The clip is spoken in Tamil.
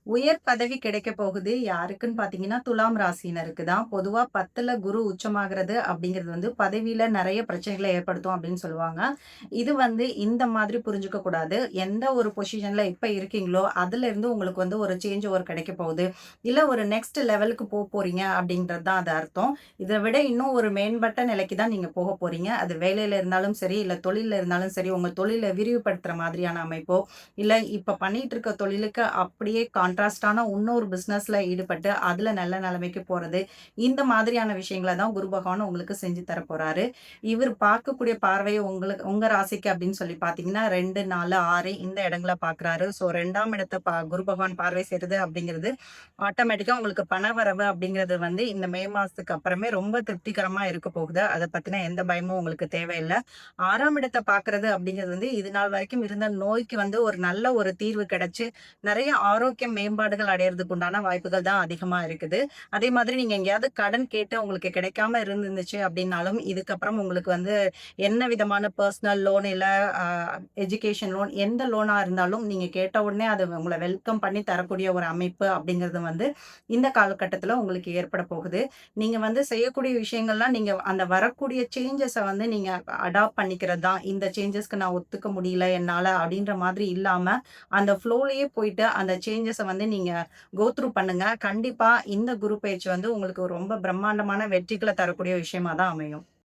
உயர் பதவி கிடைக்க போகுது யாருக்குன்னு பார்த்தீங்கன்னா, துலாம் ராசினருக்கு தான். பொதுவா 10ல குரு உச்சமாகிறது அப்படிங்கிறது வந்து பதவியில நெறைய பிரச்சனைகள ஏற்படுத்தும் அப்படின்னு சொல்லுவாங்க. இது வந்து இந்த மாதிரி புரிஞ்சுக்க கூடாது. எந்த ஒரு பொசிஷன்ல இப்ப இருக்கீங்களோ, அதிலிருந்து உங்களுக்கு வந்து ஒரு சேஞ்ச் ஓவர் கிடைக்க போகுது. இல்ல ஒரு நெக்ஸ்ட் லெவலுக்கு போறீங்க அப்படின்றது தான் அது அர்த்தம். இத விட இன்னும் ஒரு மேம்பட்ட நிலைக்கு தான் நீங்க போக போறீங்க. அது வேலையில இருந்தாலும் சரி, இல்ல தொழில்ல இருந்தாலும் சரி, உங்க தொழில விரிவுபடுத்துற மாதிரியான அமைப்போ, இல்ல இப்ப பண்ணிட்டு இருக்க தொழிலுக்கு அப்படியே கான்ட்ராஸ்டான இன்னொரு பிசினஸ்ல ஈடுபட்டு, அதுல நல்ல நிலைமைக்கு போறது. இந்த மாதிரியான விஷயங்கள தான் குரு பகவான் உங்களுக்கு செஞ்சு தர போறாரு. இவர் பார்க்கக்கூடிய பார்வை உங்களுக்கு உங்க ராசிக்கு அப்படின்னு சொல்லி பார்த்தீங்கன்னா, 2, 4, 6 இந்த இடங்கள பார்க்குறாரு. ஸோ 2ஆம் இடத்த குரு பகவான் பார்வை செய்றது அப்படிங்கிறது, ஆட்டோமேட்டிக்கா உங்களுக்கு பணவரவு அப்படிங்கிறது வந்து இந்த மே மாசத்துக்கு அப்புறமே ரொம்ப திருப்திகரமா இருக்க போகுது. அத பத்தின எந்த பயமும் உங்களுக்கு தேவையில்ல. 6ஆம் இடத்த பார்க்குறது அப்படிங்கிறது வந்து, இது நாள் வரைக்கும் இருந்த நோய்க்கு வந்து ஒரு நல்ல ஒரு தீர்வு கிடைச்சு, நெறைய ஆரோக்கிய மேம்பாடுகள் அடையறதுக்கு உண்டான வாய்ப்புகள் தான் அதிகமா இருக்குது. அதே மாதிரி நீங்க எங்கேயாவது கடன் கேட்டு உங்களுக்கு கிடைக்காம இருந்துச்சு அப்படின்னாலும், இதுக்கப்புறம் உங்களுக்கு வந்து என்ன விதமான பெர்சனல் லோன் இல்ல அ எஜுகேஷன் லோன் எந்த லோனா இருந்தாலும், நீங்க கேட்ட உடனே அத உங்கள வெல்கம் பண்ணி தரக்கூடிய ஒரு அமைப்பு அப்படிங்கிறது வந்து, இந்த காலகட்டத்தில உங்களுக்கு ஏற்பட போகுது. நீங்க வந்து செய்யக்கூடிய விஷயங்கள்லாம் நீங்க அந்த வரக்கூடிய சேஞ்சஸ வந்து நீங்க அடாப்ட் பண்ணிக்கிறது தான். இந்த சேஞ்சஸ்க்கு நான் ஒத்துக்க முடியல என்னால அப்படின்ற மாதிரி இல்லாம, அந்த ஃப்ளோலயே போயிட்டு அந்த சேஞ்சஸ வந்து நீங்க கோ த்ரூ பண்ணுங்க. கண்டிப்பா இந்த குரு பெயர்ச்சி வந்து உங்களுக்கு ரொம்ப பிரம்மாண்டமான வெற்றிகள தரக்கூடிய விஷயமா தான் அமையும்.